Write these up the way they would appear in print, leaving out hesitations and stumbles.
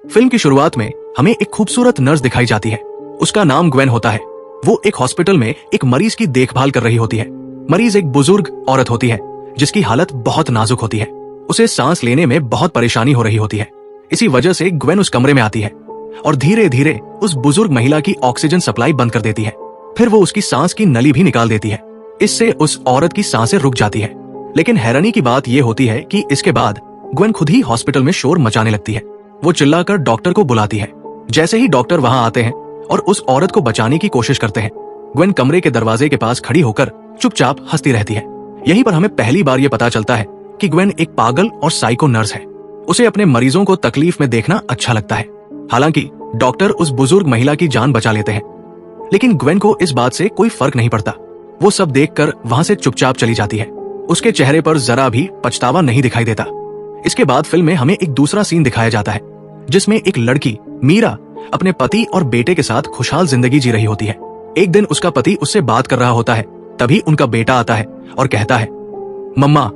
Film की शुरुआत में हमें एक खूबसूरत नर्स दिखाई जाती है। उसका नाम ग्वेन होता है। वो एक हॉस्पिटल में एक मरीज की देखभाल कर रही होती है। मरीज एक बुजुर्ग औरत होती है जिसकी हालत बहुत नाजुक होती है। उसे सांस लेने में बहुत परेशानी हो रही होती है। इसी वजह से ग्वेन उस कमरे में आती है और धीरे धीरे उस बुजुर्ग महिला की ऑक्सीजन सप्लाई बंद कर देती है। फिर वो उसकी सांस की नली भी निकाल देती है। इससे उस औरत की सांसें रुक जाती है। लेकिन हैरानी की बात यह होती है कि इसके बाद ग्वेन खुद ही हॉस्पिटल में शोर मचाने लगती है। वो चिल्लाकर डॉक्टर को बुलाती है। जैसे ही डॉक्टर वहां आते हैं और उस औरत को बचाने की कोशिश करते हैं, ग्वेन कमरे के दरवाजे के पास खड़ी होकर चुपचाप हंसती रहती है। यहीं पर हमें पहली बार यह पता चलता है कि ग्वेन एक पागल और साइको नर्स है। उसे अपने मरीजों को तकलीफ में देखना अच्छा लगता है। हालांकि डॉक्टर उस बुजुर्ग महिला की जान बचा लेते हैं, लेकिन ग्वेन को इस बात से कोई फर्क नहीं पड़ता। वो सब देखकर वहां से चुपचाप चली जाती है। उसके चेहरे पर जरा भी पछतावा नहीं दिखाई देता। इसके बाद फिल्म में हमें एक दूसरा सीन दिखाया जाता है जिसमें एक लड़की मीरा अपने पति और बेटे के साथ खुशहाल जिंदगी जी रही होती है। एक दिन उसका पति उससे बात कर रहा होता है, तभी उनका बेटा आता है और कहता है, मम्मा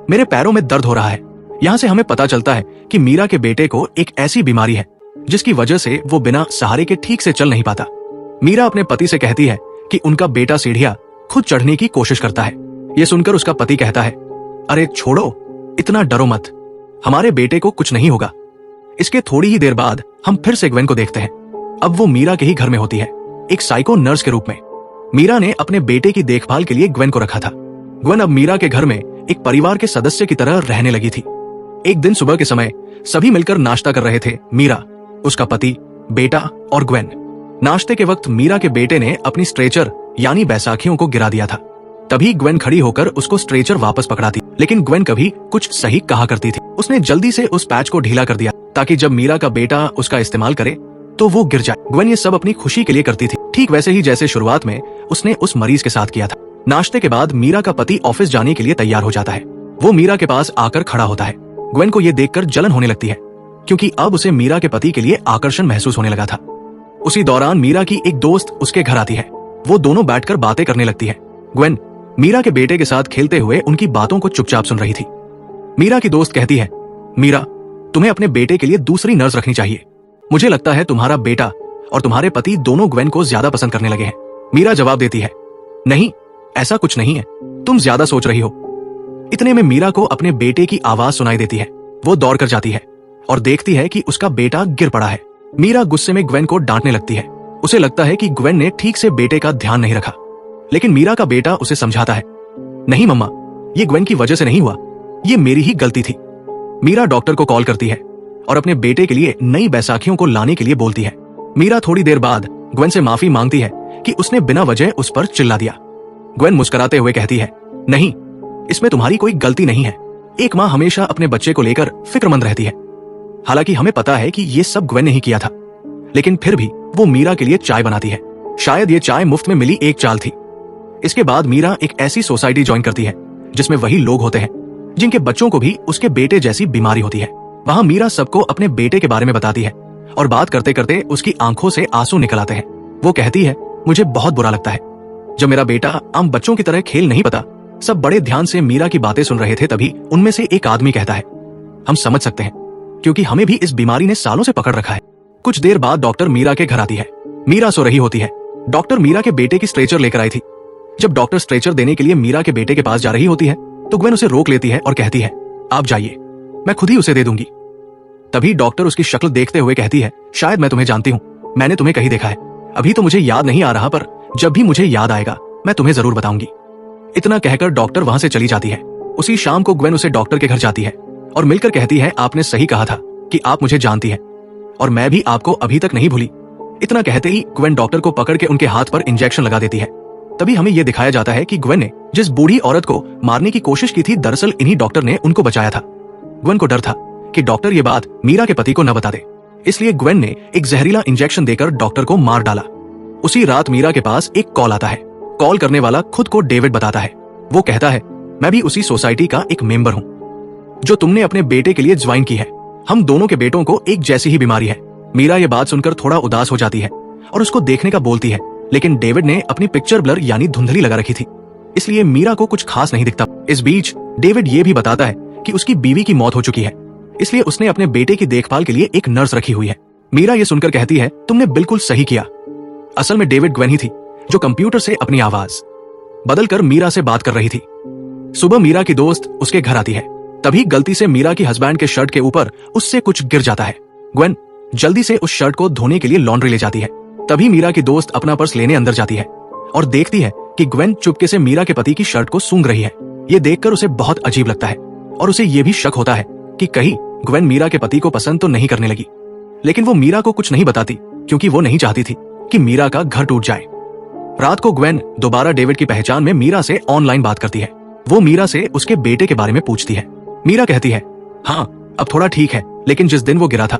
मेरे पैरों में दर्द हो रहा है। यहाँ से हमें पता चलता है कि मीरा के बेटे को एक ऐसी बीमारी है जिसकी वजह से वो बिना सहारे के ठीक से चल नहीं पाता। मीरा अपने पति से कहती है कि उनका बेटा सीढ़ियां खुद चढ़ने की कोशिश करता है। ये सुनकर उसका पति कहता है, अरे छोड़ो, इतना डरो मत, हमारे बेटे को कुछ नहीं होगा। इसके थोड़ी ही देर बाद हम फिर से ग्वेन को देखते हैं। अब वो मीरा के ही घर में होती है, एक साइको नर्स के रूप में। मीरा ने अपने बेटे की देखभाल के लिए ग्वेन को रखा था। ग्वेन अब मीरा के घर में एक परिवार के सदस्य की तरह रहने लगी थी। एक दिन सुबह के समय सभी मिलकर नाश्ता कर रहे थे। मीरा, उसका पति, बेटा और ग्वेन। नाश्ते के वक्त मीरा के बेटे ने अपनी स्ट्रेचर यानी बैसाखियों को गिरा दिया था। तभी ग्वेन खड़ी होकर उसको स्ट्रेचर वापस पकड़ाती, लेकिन ग्वेन कभी कुछ सही कहा करती थी। उसने जल्दी से उस पैच को ढीला कर दिया ताकि जब मीरा का बेटा उसका इस्तेमाल करे तो वो गिर जाए। ग्वेन ये सब अपनी खुशी के लिए करती थी, ठीक वैसे ही जैसे शुरुआत में उसने उस मरीज के साथ किया था। नाश्ते के बाद मीरा का पति ऑफिस जाने के लिए तैयार हो जाता है। वो मीरा के पास आकर खड़ा होता है। ग्वेन को ये देखकर जलन होने लगती है, क्योंकि अब उसे मीरा के पति के लिए आकर्षण महसूस होने लगा था। उसी दौरान मीरा की एक दोस्त उसके घर आती है। वो दोनों बैठकर बातें करने लगती है। ग्वेन मीरा के बेटे के साथ खेलते हुए उनकी बातों को चुपचाप सुन रही थी। मीरा की दोस्त कहती है, मीरा तुम्हें अपने बेटे के लिए दूसरी नर्स रखनी चाहिए। मुझे लगता है तुम्हारा बेटा और तुम्हारे पति दोनों ग्वेन को ज्यादा पसंद करने लगे हैं। मीरा जवाब देती है, नहीं, ऐसा कुछ नहीं है, तुम ज्यादा सोच रही हो। इतने में मीरा को अपने बेटे की आवाज सुनाई देती है। वो दौड़ कर जाती है और देखती है कि उसका बेटा गिर पड़ा है। मीरा गुस्से में ग्वेन को डांटने लगती है। उसे लगता है कि ग्वेन ने ठीक से बेटे का ध्यान नहीं रखा, लेकिन मीरा का बेटा उसे समझाता है, नहीं मम्मा, ये ग्वेन की वजह से नहीं हुआ, ये मेरी ही गलती थी। मीरा डॉक्टर को कॉल करती है और अपने बेटे के लिए नई बैसाखियों को लाने के लिए बोलती है। मीरा थोड़ी देर बाद ग्वेन से माफी मांगती है कि उसने बिना वजह उस पर चिल्ला दिया। ग्वेन मुस्कुराते हुए कहती है, नहीं, इसमें तुम्हारी कोई गलती नहीं है। एक माँ हमेशा अपने बच्चे को लेकर फिक्रमंद रहती है। हालांकि हमें पता है कि ये सब ग्वेन ने ही किया था, लेकिन फिर भी वो मीरा के लिए चाय बनाती है। शायद ये चाय मुफ्त में मिली एक चाल थी। इसके बाद मीरा एक ऐसी सोसाइटी ज्वाइन करती है जिसमें वही लोग होते हैं जिनके बच्चों को भी उसके बेटे जैसी बीमारी होती है। वहां मीरा सबको अपने बेटे के बारे में बताती है और बात करते करते उसकी आंखों से आंसू निकल आते हैं। वो कहती है, मुझे बहुत बुरा लगता है, जब मेरा बेटा आम बच्चों की तरह खेल नहीं पाता। सब बड़े ध्यान से मीरा की बातें सुन रहे थे, तभी उनमें से एक आदमी कहता है, हम समझ सकते हैं, क्योंकि हमें भी इस बीमारी ने सालों से पकड़ रखा है। कुछ देर बाद डॉक्टर मीरा के घर आती है। मीरा सो रही होती है। डॉक्टर मीरा के बेटे की स्ट्रेचर लेकर आई थी। जब डॉक्टर स्ट्रेचर देने के लिए मीरा के बेटे के पास जा रही होती है तो ग्वेन उसे रोक लेती है और कहती है, आप जाइए, मैं खुद ही उसे दे दूंगी। तभी डॉक्टर उसकी शक्ल देखते हुए कहती है, शायद मैं तुम्हें जानती हूँ, मैंने तुम्हें कहीं देखा है। अभी तो मुझे याद नहीं आ रहा, पर जब भी मुझे याद आएगा मैं तुम्हें जरूर बताऊंगी। इतना कहकर डॉक्टर वहां से चली जाती है। उसी शाम को ग्वेन उसे डॉक्टर के घर जाती है और मिलकर कहती है, आपने सही कहा था कि आप मुझे जानती हैं और मैं भी आपको अभी तक नहीं भूली। इतना कहते ही ग्वेन डॉक्टर को पकड़ के उनके हाथ पर इंजेक्शन लगा देती है। तभी हमें यह दिखाया जाता है कि ग्वेन ने जिस बूढ़ी औरत को मारने की कोशिश की थी, दरअसल इन्हीं डॉक्टर ने उनको बचाया था। ग्वेन को डर था कि डॉक्टर ये बात मीरा के पति को न बता दे, इसलिए ग्वेन ने एक जहरीला इंजेक्शन देकर डॉक्टर को मार डाला। उसी रात मीरा के पास एक कॉल आता है। कॉल करने वाला खुद को डेविड बताता है। वो कहता है, मैं भी उसी सोसाइटी का एक मेंबर हूँ जो तुमने अपने बेटे के लिए ज्वाइन की है। हम दोनों के बेटों को एक जैसी ही बीमारी है। मीरा ये बात सुनकर थोड़ा उदास हो जाती है और उसको देखने का बोलती है, लेकिन डेविड ने अपनी पिक्चर ब्लर यानी धुंधली लगा रखी थी, इसलिए मीरा को कुछ खास नहीं दिखता। इस बीच डेविड ये भी बताता है कि उसकी बीवी की मौत हो चुकी है, इसलिए उसने अपने बेटे की देखभाल के लिए एक नर्स रखी हुई है। मीरा ये सुनकर कहती है, तुमने बिल्कुल सही किया। असल में डेविड ग्वेन ही थी जो कंप्यूटर से अपनी आवाज बदलकर मीरा से बात कर रही थी। सुबह मीरा की दोस्त उसके घर आती है, तभी गलती से मीरा की हस्बैंड के शर्ट के ऊपर उससे कुछ गिर जाता है। ग्वेन जल्दी से उस शर्ट को धोने के लिए लॉन्ड्री ले जाती है। तभी मीरा की दोस्त अपना पर्स लेने अंदर जाती है और देखती है कि ग्वेन चुपके से मीरा के पति की शर्ट को सूंघ रही है। ये देखकर उसे बहुत अजीब लगता है और उसे ये भी शक होता है कि कहीं ग्वेन मीरा के पति को पसंद तो नहीं करने लगी। लेकिन वो मीरा को कुछ नहीं बताती क्योंकि वो नहीं चाहती थी कि मीरा का घर टूट जाए। रात को ग्वेन दोबारा डेविड की पहचान में मीरा से ऑनलाइन बात करती है। वो मीरा से उसके बेटे के बारे में पूछती है। मीरा कहती है, हाँ अब थोड़ा ठीक है, लेकिन जिस दिन वो गिरा था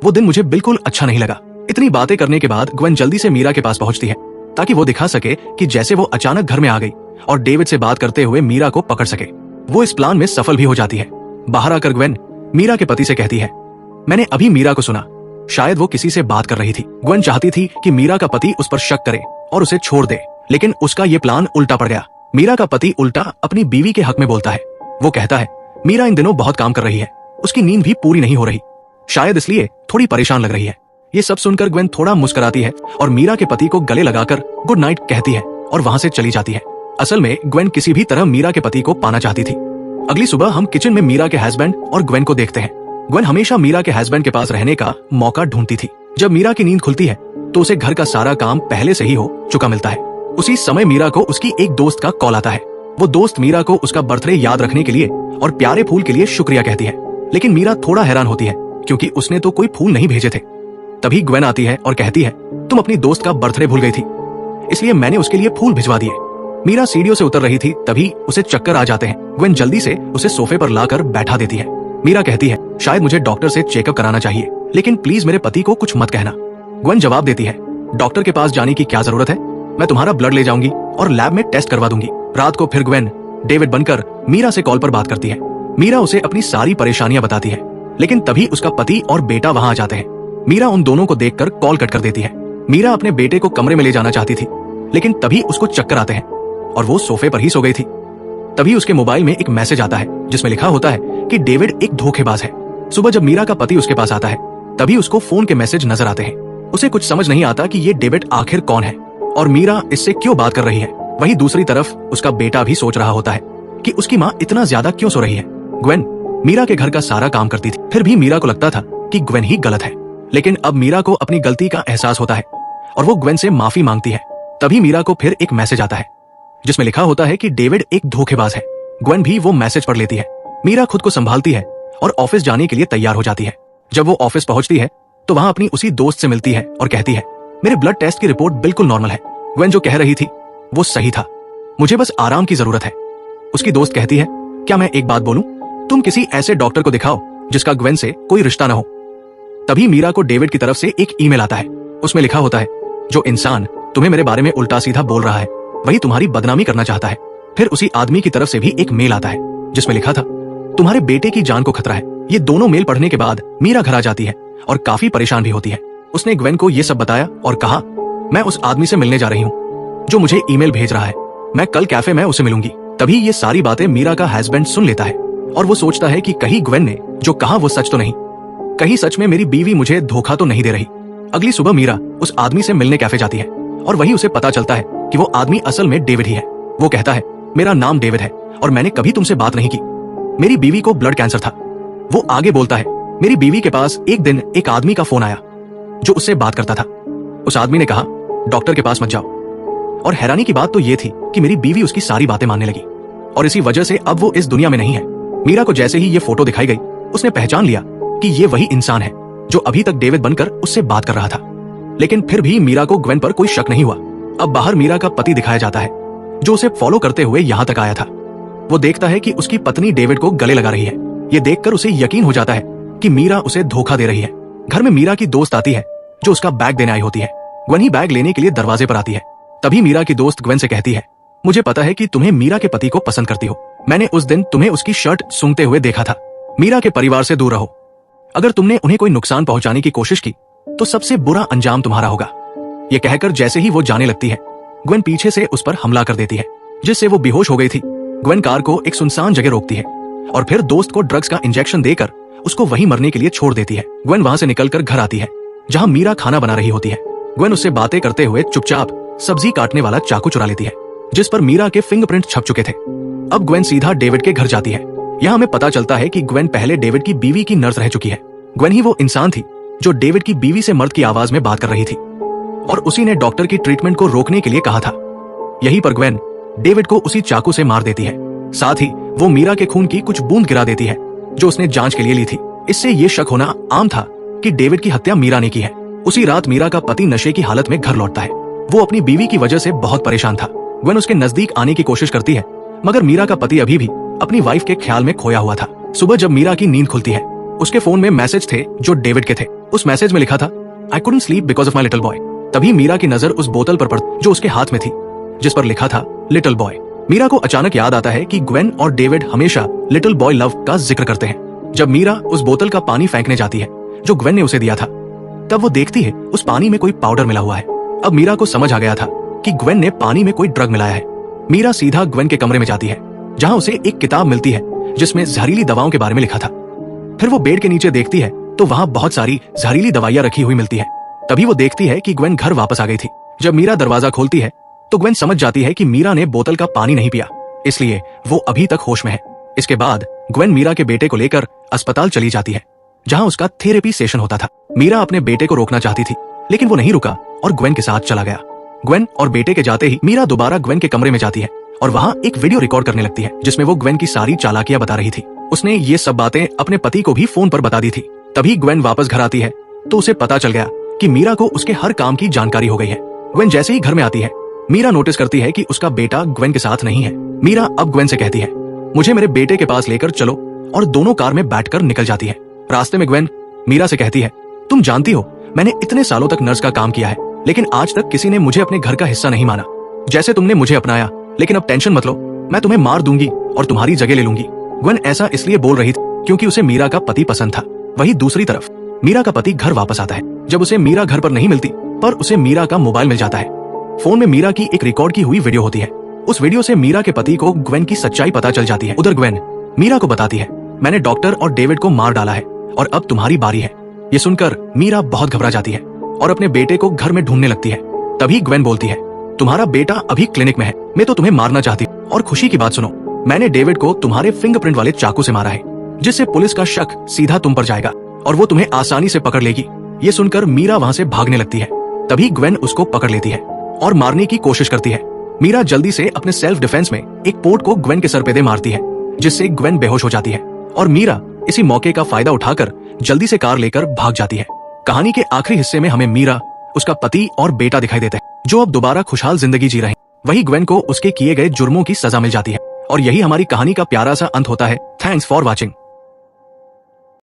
वो दिन मुझे बिल्कुल अच्छा नहीं लगा। इतनी बातें करने के बाद ग्वेन जल्दी से मीरा के पास पहुंचती है ताकि वो दिखा सके कि जैसे वो अचानक घर में आ गई और डेविड से बात करते हुए मीरा को पकड़ सके। वो इस प्लान में सफल भी हो जाती है। बाहर आकर ग्वेन मीरा के पति से कहती है, मैंने अभी मीरा को सुना, शायद वो किसी से बात कर रही थी। ग्वेन चाहती थी कि मीरा का पति उस पर शक करे और उसे छोड़ दे, लेकिन उसका ये प्लान उल्टा पड़ गया। मीरा का पति उल्टा अपनी बीवी के हक में बोलता है। वो कहता है, मीरा इन दिनों बहुत काम कर रही है, उसकी नींद भी पूरी नहीं हो रही, शायद इसलिए थोड़ी परेशान लग रही है। ये सब सुनकर ग्वेन थोड़ा मुस्कुराती है और मीरा के पति को गले लगाकर गुड नाइट कहती है और वहां से चली जाती है। असल में ग्वेन किसी भी तरह मीरा के पति को पाना चाहती थी। अगली सुबह हम किचन में मीरा के हस्बैंड और ग्वेन को देखते हैं। ग्वेन हमेशा मीरा के हस्बैंड के पास रहने का मौका ढूंढती थी। जब मीरा की नींद खुलती है तो उसे घर का सारा काम पहले से ही हो चुका मिलता है। उसी समय मीरा को उसकी एक दोस्त का कॉल आता है। वो दोस्त मीरा को उसका बर्थडे याद रखने के लिए और प्यारे फूल के लिए शुक्रिया कहती है, लेकिन मीरा थोड़ा हैरान होती है क्योंकि उसने तो कोई फूल नहीं भेजे थे। तभी ग्वेन आती है और कहती है, तुम अपनी दोस्त का बर्थडे भूल गई थी, इसलिए मैंने उसके लिए फूल भिजवा दिए। मीरा सीढ़ियों से उतर रही थी, तभी उसे चक्कर आ जाते हैं। ग्वेन जल्दी से उसे सोफे पर लाकर बैठा देती है। मीरा कहती है, शायद मुझे डॉक्टर से चेकअप कराना चाहिए, लेकिन प्लीज मेरे पति को कुछ मत कहना। ग्वेन जवाब देती है, डॉक्टर के पास जाने की क्या जरूरत है, मैं तुम्हारा ब्लड ले जाऊंगी और लैब में टेस्ट करवा दूंगी। रात को फिर ग्वेन डेविड बनकर मीरा से कॉल पर बात करती है। मीरा उसे अपनी सारी परेशानियां बताती है, लेकिन तभी उसका पति और बेटा वहां आ जाते हैं। मीरा उन दोनों को देखकर कॉल कट कर देती है। मीरा अपने बेटे को कमरे में ले जाना चाहती थी, लेकिन तभी उसको चक्कर आते हैं और वो सोफे पर ही सो गई थी। तभी उसके मोबाइल में एक मैसेज आता है जिसमें लिखा होता है कि डेविड एक धोखेबाज है। सुबह जब मीरा का पति उसके पास आता है तभी उसको फोन के मैसेज नजर आते हैं। उसे कुछ समझ नहीं आता कि ये डेविड आखिर कौन है और मीरा इससे क्यों बात कर रही है। वहीं दूसरी तरफ उसका बेटा भी सोच रहा होता है कि उसकी माँ इतना ज्यादा क्यों सो रही है। ग्वेन मीरा के घर का सारा काम करती थी, फिर भी मीरा को लगता था कि ग्वेन ही गलत है। लेकिन अब मीरा को अपनी गलती का एहसास होता है और वो ग्वेन से माफी मांगती है। तभी मीरा को फिर एक मैसेज आता है जिसमें लिखा होता है कि डेविड एक धोखेबाज है। ग्वेन भी वो मैसेज पढ़ लेती है। मीरा खुद को संभालती है और ऑफिस जाने के लिए तैयार हो जाती है। जब वो ऑफिस पहुंचती है तो वहां अपनी उसी दोस्त से मिलती है और कहती है, मेरे ब्लड टेस्ट की रिपोर्ट बिल्कुल नॉर्मल है। ग्वेन जो कह रही थी वो सही था, मुझे बस आराम की जरूरत है। उसकी दोस्त कहती है, क्या मैं एक बात बोलूं, तुम किसी ऐसे डॉक्टर को दिखाओ जिसका ग्वेन से कोई रिश्ता न हो। तभी मीरा को डेविड की तरफ से एक ईमेल आता है। उसमें लिखा होता है, जो इंसान तुम्हें मेरे बारे में उल्टा सीधा बोल रहा है वही तुम्हारी बदनामी करना चाहता है। फिर उसी आदमी की तरफ से भी एक मेल आता है जिसमें लिखा था, तुम्हारे बेटे की जान को खतरा है। ये दोनों मेल पढ़ने के बाद मीरा घर आ जाती है और काफी परेशान भी होती है। उसने ग्वेन को ये सब बताया और कहा, मैं उस आदमी से मिलने जा रही हूँ जो मुझे ईमेल भेज रहा है, मैं कल कैफे में उसे मिलूंगी। तभी ये सारी बातें मीरा का हस्बैंड सुन लेता है और वो सोचता है कि कहीं ग्वेन ने जो कहा वो सच तो नहीं, कहीं सच में मेरी बीवी मुझे धोखा तो नहीं दे रही। अगली सुबह मीरा उस आदमी से मिलने कैफे जाती है और वही उसे पता चलता है कि वो आदमी असल में डेविड ही है। वो कहता है, मेरा नाम डेविड है और मैंने कभी तुमसे बात नहीं की, मेरी बीवी को ब्लड कैंसर था। वो आगे बोलता है, मेरी बीवी के पास एक दिन एक आदमी का फोन आया जो उससे बात करता था। उस आदमी ने कहा, डॉक्टर के पास मत जाओ। और हैरानी की बात तो ये थी कि मेरी बीवी उसकी सारी बातें मानने लगी और इसी वजह से अब वो इस दुनिया में नहीं है। मीरा को जैसे ही ये फोटो दिखाई गई उसने पहचान लिया कि ये वही इंसान है जो अभी तक डेविड बनकर उससे बात कर रहा था। लेकिन फिर भी मीरा को ग्वेन पर कोई शक नहीं हुआ। अब बाहर मीरा का पति दिखाया जाता है जो उसे फॉलो करते हुए यहाँ तक आया था। वो देखता है कि उसकी पत्नी डेविड को गले लगा रही है। ये देखकर उसे यकीन हो जाता है कि मीरा उसे धोखा दे रही है। घर में मीरा की दोस्त आती है जो उसका बैग देने आई होती है। ग्वेन ही बैग लेने के लिए दरवाजे पर आती है। तभी मीरा की दोस्त ग्वेन से कहती है, मुझे पता है कि तुम्हें मीरा के पति को पसंद करती हो। मैंने उस दिन तुम्हें उसकी शर्ट सूंघते हुए देखा था। मीरा के परिवार से दूर रहो। अगर तुमने उन्हें कोई नुकसान पहुंचाने की कोशिश की तो सबसे बुरा अंजाम तुम्हारा होगा। ये कहकर जैसे ही वो जाने लगती है ग्वेन पीछे से उस पर हमला कर देती है जिससे वो बेहोश हो गई थी। ग्वेन कार को एक सुनसान जगह रोकती है और फिर दोस्त को ड्रग्स का इंजेक्शन देकर उसको वहीं मरने के लिए छोड़ देती है। ग्वेन वहां से निकलकर घर आती है जहां मीरा खाना बना रही होती है। ग्वेन उससे बातें करते हुए चुपचाप सब्जी काटने वाला चाकू चुरा लेती है जिस पर मीरा के फिंगरप्रिंट छप चुके थे। अब ग्वेन सीधा डेविड के घर जाती है। यहाँ हमें पता चलता है कि ग्वेन पहले डेविड की बीवी की नर्स रह चुकी है। ग्वेन ही वो इंसान थी जो डेविड की बीवी से मर्द की आवाज में बात कर रही थी और उसी ने डॉक्टर की ट्रीटमेंट को रोकने के लिए कहा था। यहीं पर ग्वेन डेविड को उसी चाकू से मार देती है। साथ ही वो मीरा के खून की कुछ बूंद गिरा देती है जो उसने जांच के लिए ली थी। इससे ये शक होना आम था कि डेविड की हत्या मीरा ने की है। उसी रात मीरा का पति नशे की हालत में घर लौटता है। वो अपनी बीवी की वजह से बहुत परेशान था। ग्वेन उसके नजदीक आने की कोशिश करती है मगर मीरा का पति अभी भी अपनी वाइफ के ख्याल में खोया हुआ था। सुबह जब मीरा की नींद खुलती है उसके फोन में मैसेज थे जो डेविड के थे। उस मैसेज में लिखा था, I couldn't sleep because of my little boy. तभी मीरा की नजर उस बोतल पर पड़ जो उसके हाथ में थी जिस पर लिखा था लिटिल बॉय। मीरा को अचानक याद आता है कि ग्वेन और डेविड हमेशा लिटिल बॉय लव का जिक्र करते हैं। जब मीरा उस बोतल का पानी फेंकने जाती है जो ग्वेन ने उसे दिया था तब वो देखती है उस पानी में कोई पाउडर मिला हुआ है। अब मीरा को समझ आ गया था कि ग्वेन ने पानी में कोई ड्रग मिलाया है। मीरा सीधा ग्वेन के कमरे में जाती है जहां उसे एक किताब मिलती है जिसमें जहरीली दवाओं के बारे में लिखा था। फिर वो बेड के नीचे देखती है तो वहां बहुत सारी जहरीली दवाइयां रखी हुई मिलती है। तभी वो देखती है कि ग्वेन घर वापस आ गई थी। जब मीरा दरवाजा खोलती है तो ग्वेन समझ जाती है कि मीरा ने बोतल का पानी नहीं पिया, इसलिए वो अभी तक होश में है। इसके बाद ग्वेन मीरा के बेटे को लेकर अस्पताल चली जाती है जहां उसका थेरेपी सेशन होता था। मीरा अपने बेटे को रोकना चाहती थी लेकिन वो नहीं रुका और ग्वेन के साथ चला गया। ग्वेन और बेटे के जाते ही मीरा दोबारा ग्वेन के कमरे में जाती है और वहां एक वीडियो रिकॉर्ड करने लगती है जिसमें वो ग्वेन की सारी चालाकियां बता रही थी। उसने ये सब बातें अपने पति को भी फोन पर बता दी थी। तभी ग्वेन वापस घर आती है तो उसे पता चल गया कि मीरा को उसके हर काम की जानकारी हो गई है। ग्वेन जैसे ही घर में आती है मीरा नोटिस करती है कि उसका बेटा ग्वेन के साथ नहीं है। मीरा अब ग्वेन से कहती है, मुझे मेरे बेटे के पास लेकर चलो, और दोनों कार में बैठकर निकल जाती है। रास्ते में ग्वेन मीरा से कहती है, तुम जानती हो मैंने इतने सालों तक नर्स का काम किया है लेकिन आज तक किसी ने मुझे अपने घर का हिस्सा नहीं माना जैसे तुमने मुझे अपनाया, लेकिन अब टेंशन मत लो, मैं तुम्हें मार दूंगी और तुम्हारी जगह ले लूंगी। ग्वेन ऐसा इसलिए बोल रही थी क्योंकि उसे मीरा का पति पसंद था। वहीं दूसरी तरफ मीरा का पति घर वापस आता है। जब उसे मीरा घर पर नहीं मिलती पर उसे मीरा का मोबाइल मिल जाता है। फोन में मीरा की एक रिकॉर्ड की हुई वीडियो होती है। उस वीडियो से मीरा के पति को ग्वेन की सच्चाई पता चल जाती है। उधर ग्वेन मीरा को बताती है, मैंने डॉक्टर और डेविड को मार डाला है और अब तुम्हारी बारी है। ये सुनकर मीरा बहुत घबरा जाती है और अपने बेटे को घर में ढूंढने लगती है। तभी ग्वेन बोलती है, तुम्हारा बेटा अभी क्लिनिक में है, मैं तो तुम्हें मारना चाहती हूँ। और खुशी की बात सुनो, मैंने डेविड को तुम्हारे फिंगरप्रिंट वाले चाकू से मारा है जिससे पुलिस का शक सीधा तुम पर जाएगा और वो तुम्हें आसानी से पकड़ लेगी। ये सुनकर मीरा वहां से भागने लगती है। तभी ग्वेन उसको पकड़ लेती है और मारने की कोशिश करती है। मीरा जल्दी से अपने सेल्फ डिफेंस में एक पोर्ट को ग्वेन के सर पे दे मारती है जिससे ग्वेन बेहोश हो जाती है और मीरा इसी मौके का फायदा उठाकर जल्दी से कार लेकर भाग जाती है। कहानी के आखिरी हिस्से में हमें मीरा, उसका पति और बेटा दिखाई देते हैं जो अब दोबारा खुशहाल जिंदगी जी रहे हैं। वहीं ग्वेन को उसके किए गए जुर्मों की सजा मिल जाती है और यही हमारी कहानी का प्यारा सा अंत होता है। Thanks for watching.